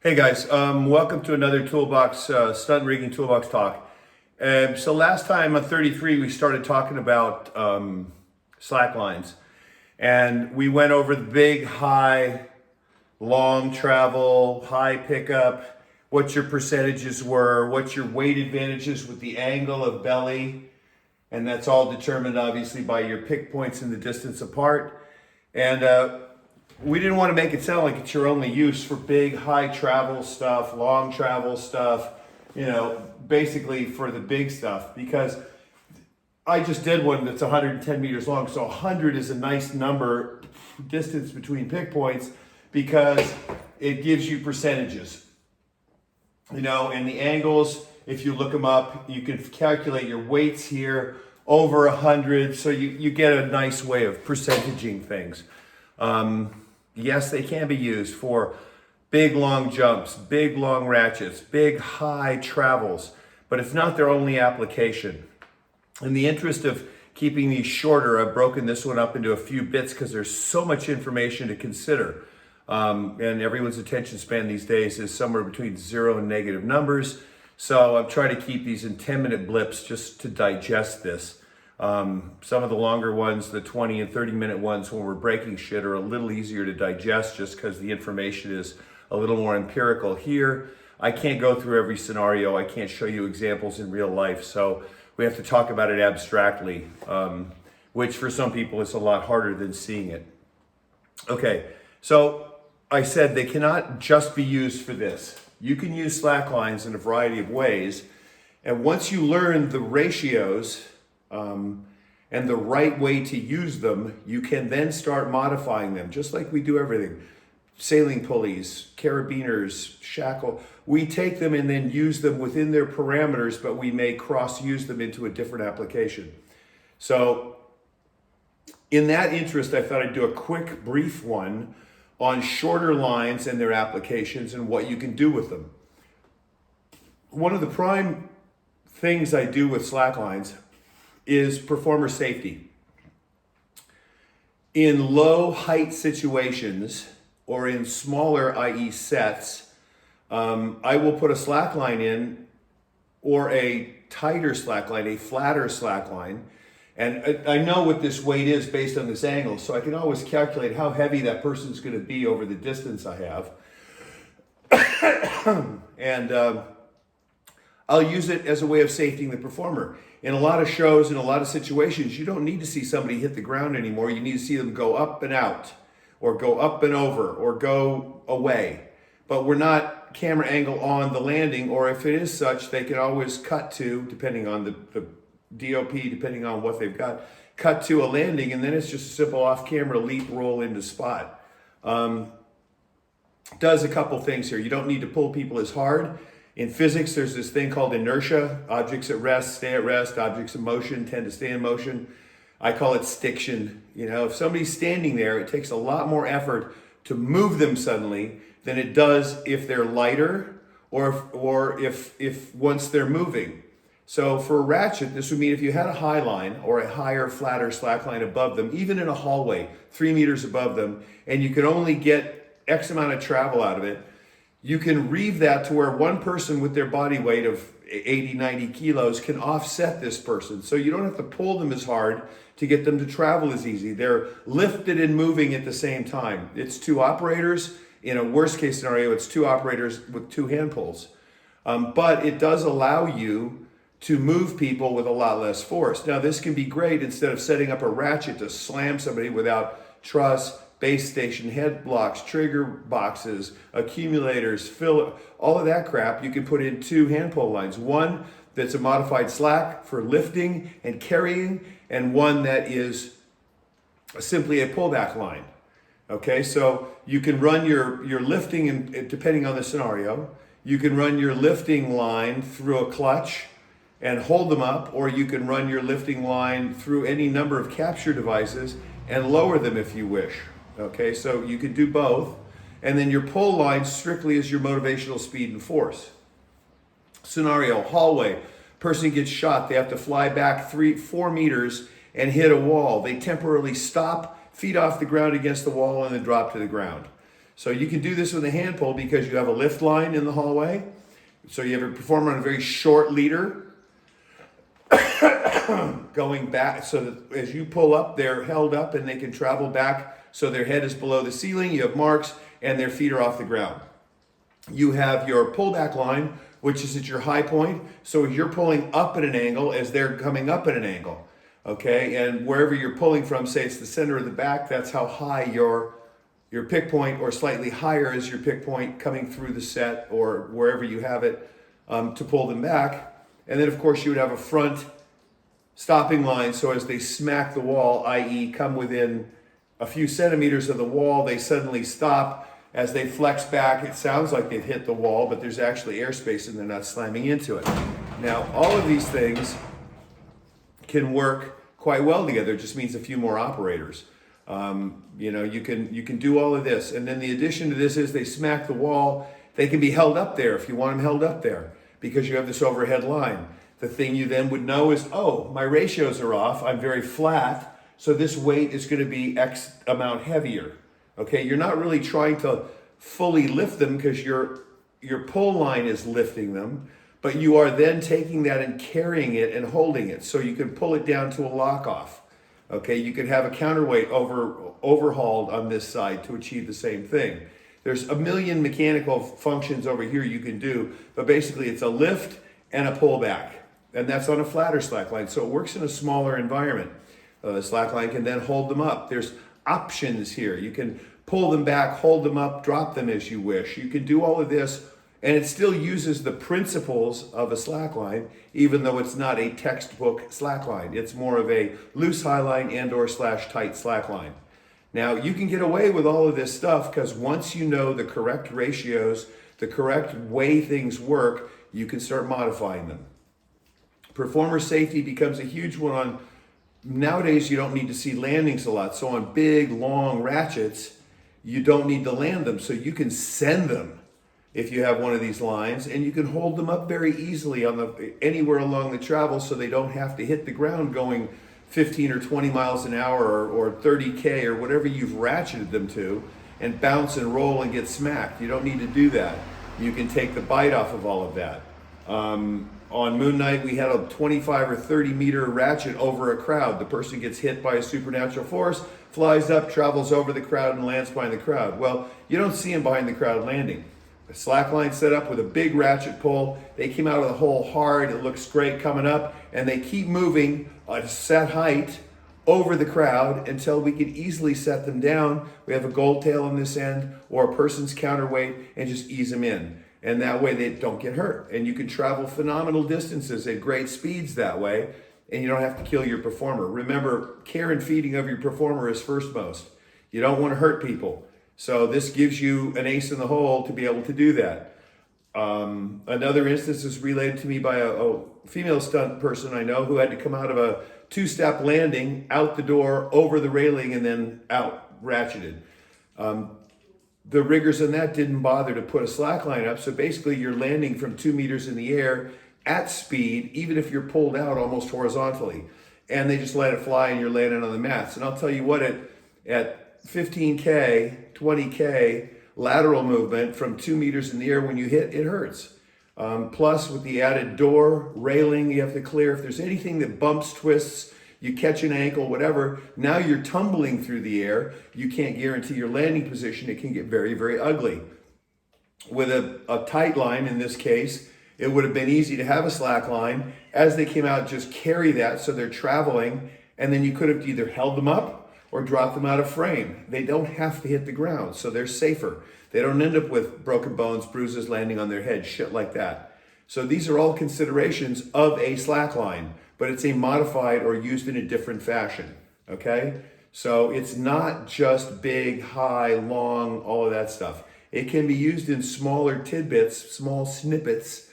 Hey guys, welcome to another Toolbox, Stunt Rigging Toolbox Talk. So last time on 33, we started talking about slack lines. And we went over the big, high, long travel, high pickup, what your percentages were, what your weight advantages with the angle of belly. And that's all determined obviously by your pick points and the distance apart. And we didn't want to make it sound like it's your only use for big, high travel stuff, long travel stuff, basically for the big stuff, because I just did one that's 110 meters long. So 100 is a nice number, distance between pick points, because it gives you percentages. And the angles, if you look them up, you can calculate your weights here over 100. So you get a nice way of percentaging things. Yes, they can be used for big long jumps, big long ratchets, big high travels, but it's not their only application. In the interest of keeping these shorter, I've broken this one up into a few bits because there's so much information to consider. And everyone's attention span these days is somewhere between 0 and negative numbers. So I'm trying to keep these in 10-minute blips just to digest this. Some of the longer ones, the 20 and 30-minute ones when we're breaking shit, are a little easier to digest just because the information is a little more empirical. Here, I can't go through every scenario. I can't show you examples in real life. So we have to talk about it abstractly, which for some people is a lot harder than seeing it. Okay, so I said they cannot just be used for this. You can use slack lines in a variety of ways. And once you learn the ratios, and the right way to use them, you can then start modifying them, just like we do everything. Sailing pulleys, carabiners, shackle. We take them and then use them within their parameters, but we may cross-use them into a different application. So in that interest, I thought I'd do a quick, brief one on shorter lines and their applications and what you can do with them. One of the prime things I do with slack lines is performer safety. In low height situations or in smaller, i.e. sets, I will put a slack line in, or a tighter slack line, a flatter slack line. And I know what this weight is based on this angle, so I can always calculate how heavy that person's gonna be over the distance I have. And I'll use it as a way of safetying the performer. In a lot of shows, in a lot of situations, you don't need to see somebody hit the ground anymore. You need to see them go up and out, or go up and over, or go away. But we're not camera angle on the landing, or if it is such, they can always cut to, depending on the DOP, depending on what they've got, cut to a landing, and then it's just a simple off-camera leap, roll into spot. Does a couple things here. You don't need to pull people as hard. In physics, there's this thing called inertia. Objects at rest stay at rest. Objects in motion tend to stay in motion. I call it stiction. If somebody's standing there, it takes a lot more effort to move them suddenly than it does if they're lighter or if once they're moving. So for a ratchet, this would mean if you had a high line or a higher, flatter slack line above them, even in a hallway, 3 meters above them, and you can only get X amount of travel out of it, you can reeve that to where one person with their body weight of 80, 90 kilos can offset this person. So you don't have to pull them as hard to get them to travel as easy. They're lifted and moving at the same time. It's two operators. In a worst case scenario, it's two operators with two hand pulls. But it does allow you to move people with a lot less force. Now this can be great instead of setting up a ratchet to slam somebody without truss, base station, head blocks, trigger boxes, accumulators, filler, all of that crap. You can put in two hand pull lines. One that's a modified slack for lifting and carrying, and one that is simply a pullback line. Okay, so you can run your lifting, and depending on the scenario, you can run your lifting line through a clutch and hold them up, or you can run your lifting line through any number of capture devices and lower them if you wish. Okay, so you can do both. And then your pull line strictly is your motivational speed and force. Scenario, hallway, person gets shot, they have to fly back 3-4 meters and hit a wall. They temporarily stop, feet off the ground against the wall, and then drop to the ground. So you can do this with a hand pull because you have a lift line in the hallway. So you have a performer on a very short leader going back, so that as you pull up, they're held up and they can travel back so their head is below the ceiling. You have marks and their feet are off the ground. You have your pullback line, which is at your high point. So you're pulling up at an angle as they're coming up at an angle. Okay, and wherever you're pulling from, say it's the center of the back, that's how high your pick point, or slightly higher is your pick point coming through the set or wherever you have it to pull them back. And then of course you would have a front stopping line, so as they smack the wall, i.e. come within a few centimeters of the wall, they suddenly stop. As they flex back, it sounds like they've hit the wall, but there's actually airspace and they're not slamming into it. Now, all of these things can work quite well together. It just means a few more operators. You can do all of this. And then the addition to this is they smack the wall. They can be held up there if you want them held up there because you have this overhead line. The thing you then would know is, oh, my ratios are off. I'm very flat. So this weight is going to be X amount heavier. Okay, you're not really trying to fully lift them because your pull line is lifting them, but you are then taking that and carrying it and holding it. So you can pull it down to a lock off. Okay, you could have a counterweight overhauled on this side to achieve the same thing. There's a million mechanical functions over here you can do, but basically it's a lift and a pullback, and that's on a flatter slack line. So it works in a smaller environment. The slack line can then hold them up. There's options here. You can pull them back, hold them up, drop them as you wish. You can do all of this, and it still uses the principles of a slack line, even though it's not a textbook slack line. It's more of a loose high line and or / tight slack line. Now, you can get away with all of this stuff because once you know the correct ratios, the correct way things work, you can start modifying them. Performer safety becomes a huge one on. Nowadays, you don't need to see landings a lot. So on big, long ratchets, you don't need to land them. So you can send them if you have one of these lines, and you can hold them up very easily on anywhere along the travel so they don't have to hit the ground going 15 or 20 miles an hour or 30K or whatever you've ratcheted them to and bounce and roll and get smacked. You don't need to do that. You can take the bite off of all of that. On Moon Night, we had a 25 or 30 meter ratchet over a crowd. The person gets hit by a supernatural force, flies up, travels over the crowd, and lands behind the crowd. Well, you don't see him behind the crowd landing. A slack line set up with a big ratchet pull. They came out of the hole hard. It looks great coming up, and they keep moving at a set height over the crowd until we can easily set them down. We have a gold tail on this end or a person's counterweight and just ease them in. And that way they don't get hurt. And you can travel phenomenal distances at great speeds that way, and you don't have to kill your performer. Remember, care and feeding of your performer is first most. You don't want to hurt people. So this gives you an ace in the hole to be able to do that. Another instance is related to me by a female stunt person I know who had to come out of a two-step landing, out the door, over the railing, and then out, ratcheted. The riggers in that didn't bother to put a slack line up. So basically you're landing from 2 meters in the air at speed, even if you're pulled out almost horizontally. And they just let it fly and you're landing on the mats. And I'll tell you what, at 15K, 20K lateral movement from 2 meters in the air, when you hit, it hurts. Plus with the added door, railing, you have to clear. If there's anything that bumps, twists, you catch an ankle, whatever, now you're tumbling through the air. You can't guarantee your landing position. It can get very, very ugly. With a tight line, in this case, it would have been easy to have a slack line. As they came out, just carry that so they're traveling, and then you could have either held them up or dropped them out of frame. They don't have to hit the ground, so they're safer. They don't end up with broken bones, bruises landing on their head, shit like that. So these are all considerations of a slack line, but it's a modified or used in a different fashion, okay? So it's not just big, high, long, all of that stuff. It can be used in smaller tidbits, small snippets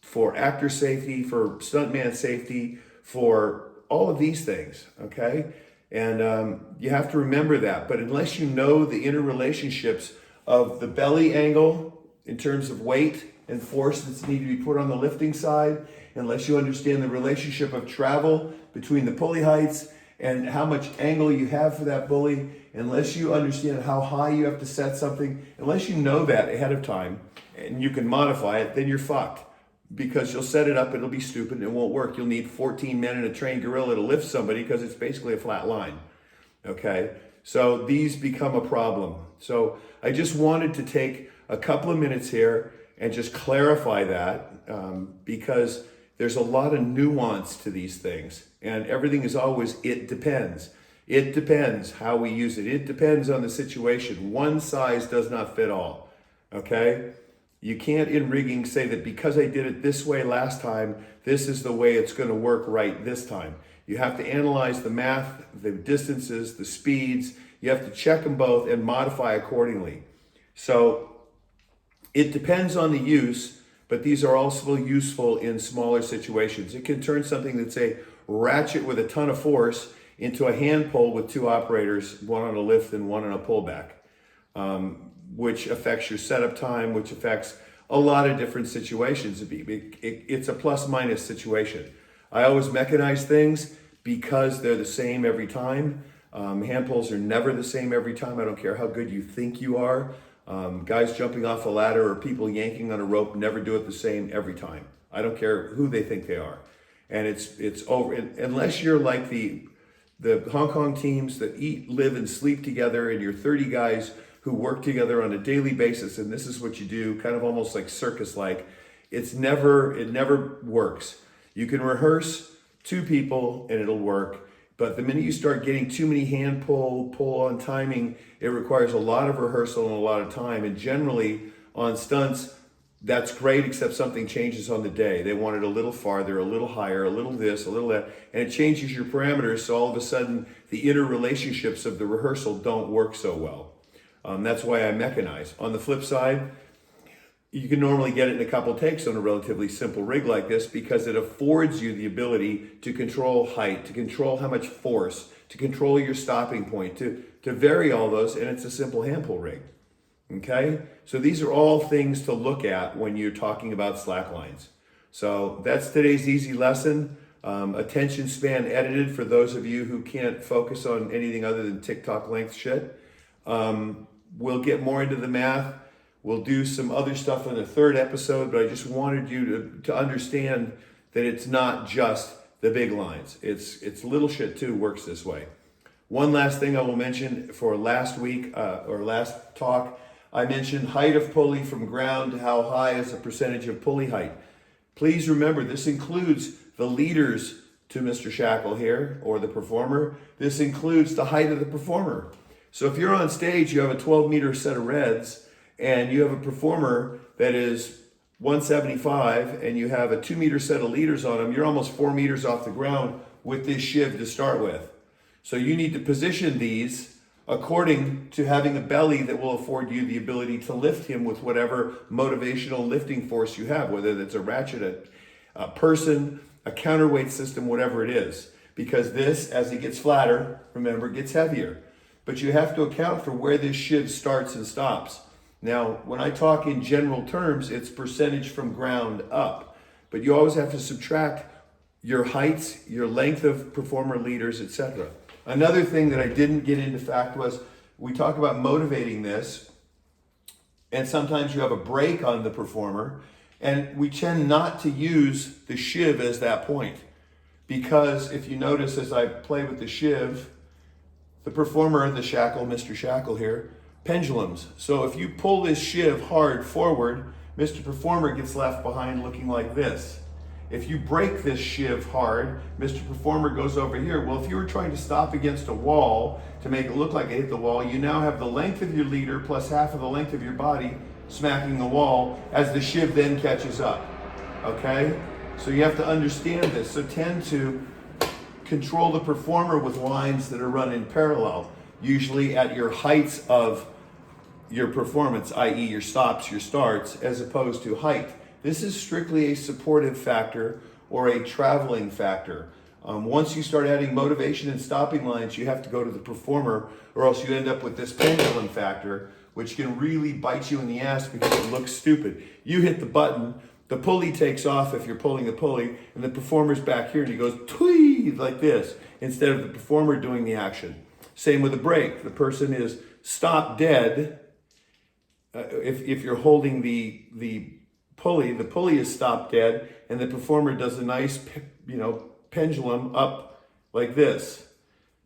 for actor safety, for stuntman safety, for all of these things, okay? And you have to remember that, but unless you know the interrelationships of the belly angle in terms of weight and force that's needed to be put on the lifting side, unless you understand the relationship of travel between the pulley heights and how much angle you have for that pulley, unless you understand how high you have to set something, unless you know that ahead of time and you can modify it, then you're fucked. Because you'll set it up, it'll be stupid, and it won't work. You'll need 14 men and a trained gorilla to lift somebody because it's basically a flat line. Okay? So these become a problem. So I just wanted to take a couple of minutes here and just clarify that because there's a lot of nuance to these things. And everything is always, it depends. It depends how we use it. It depends on the situation. One size does not fit all. Okay? You can't in rigging say that because I did it this way last time, this is the way it's going to work right this time. You have to analyze the math, the distances, the speeds. You have to check them both and modify accordingly. So it depends on the use, but these are also useful in smaller situations. It can turn something that's a ratchet with a ton of force into a hand pull with two operators, one on a lift and one on a pullback. Which affects your setup time, which affects a lot of different situations. It's a plus minus situation. I always mechanize things because they're the same every time. Hand pulls are never the same every time. I don't care how good you think you are. Guys jumping off a ladder or people yanking on a rope never do it the same every time. I don't care who they think they are. And it's over, unless you're like the Hong Kong teams that eat, live, and sleep together, and you're 30 guys who work together on a daily basis, and this is what you do, kind of almost like circus-like. It never works. You can rehearse two people and it'll work, but the minute you start getting too many hand pull on timing, it requires a lot of rehearsal and a lot of time. And generally on stunts, that's great, except something changes on the day. They want it a little farther, a little higher, a little this, a little that, and it changes your parameters, so all of a sudden the interrelationships of the rehearsal don't work so well. That's why I mechanize. On the flip side, you can normally get it in a couple takes on a relatively simple rig like this because it affords you the ability to control height, to control how much force, to control your stopping point, to vary all those, and it's a simple hand pull rig. Okay? So these are all things to look at when you're talking about slack lines. So that's today's easy lesson. Attention span edited for those of you who can't focus on anything other than TikTok length shit. We'll get more into the math. We'll do some other stuff in the third episode, but I just wanted you to understand that it's not just the big lines. It's little shit too works this way. One last thing I will mention for last week or last talk, I mentioned height of pulley from ground to how high is a percentage of pulley height. Please remember this includes the leaders to Mr. Shackle here, or the performer. This includes the height of the performer. So if you're on stage, you have a 12-meter set of reds, and you have a performer that is 175, and you have a 2-meter set of leaders on them, you're almost 4 meters off the ground with this shiv to start with. So you need to position these according to having a belly that will afford you the ability to lift him with whatever motivational lifting force you have, whether that's a ratchet, a person, a counterweight system, whatever it is. Because this, as it gets flatter, remember, it gets heavier. But you have to account for where this shiv starts and stops. Now, when I talk in general terms, it's percentage from ground up. But you always have to subtract your heights, your length of performer leaders, etc. Another thing that I didn't get into fact was we talk about motivating this, and sometimes you have a break on the performer, and we tend not to use the shiv as that point. Because if you notice as I play with the shiv, the performer, the shackle, Mr. Shackle here, pendulums. So if you pull this shiv hard forward, Mr. Performer gets left behind looking like this. If you break this shiv hard, Mr. Performer goes over here. Well, if you were trying to stop against a wall to make it look like it hit the wall, you now have the length of your leader plus half of the length of your body smacking the wall as the shiv then catches up. Okay? So you have to understand this. So tend to control the performer with lines that are run in parallel, usually at your heights of your performance, i.e. your stops, your starts, as opposed to height. This is strictly a supportive factor or a traveling factor. Once you start adding motivation and stopping lines, you have to go to the performer, or else you end up with this pendulum factor, which can really bite you in the ass because it looks stupid. You hit the button, the pulley takes off if you're pulling the pulley, and the performer's back here and he goes twee like this. instead of the performer doing the action. Same with a brake. The person is stop dead. If you're holding the pulley is stopped dead, and the performer does a nice, pendulum up like this.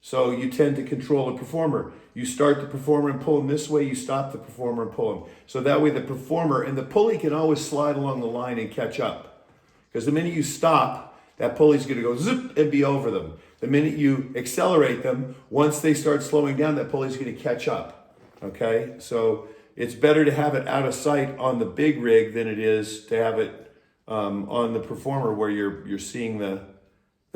So you tend to control the performer. You start the performer and pull him this way, you stop the performer and pull him. So that way the performer, and the pulley can always slide along the line and catch up. Because the minute you stop, that pulley's gonna go zip and be over them. The minute you accelerate them, once they start slowing down, that pulley's gonna catch up, okay? So it's better to have it out of sight on the big rig than it is to have it on the performer where you're seeing the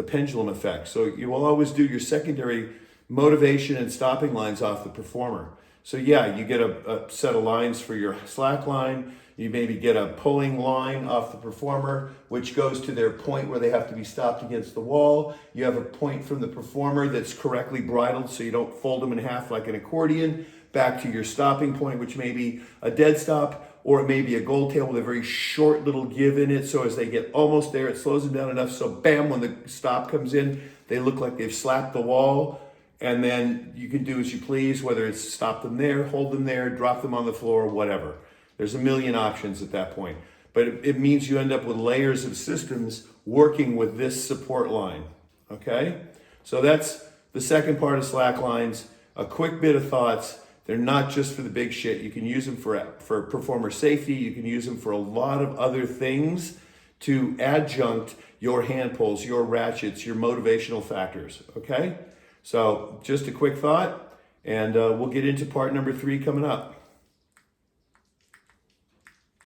pendulum effect. So you will always do your secondary motivation and stopping lines off the performer. So yeah, you get a set of lines for your slack line. You maybe get a pulling line off the performer, which goes to their point where they have to be stopped against the wall. You have a point from the performer that's correctly bridled so you don't fold them in half like an accordion, back to your stopping point, which may be a dead stop, or it may be a gold tail with a very short little give in it. So as they get almost there, it slows them down enough. So bam, when the stop comes in, they look like they've slapped the wall. And then you can do as you please, whether it's stop them there, hold them there, drop them on the floor, whatever. There's a million options at that point. But it means you end up with layers of systems working with this support line, okay? So that's the second part of slack lines. A quick bit of thoughts. They're not just for the big shit. You can use them for performer safety. You can use them for a lot of other things to adjunct your hand pulls, your ratchets, your motivational factors, okay? So just a quick thought, and we'll get into part number 3 coming up.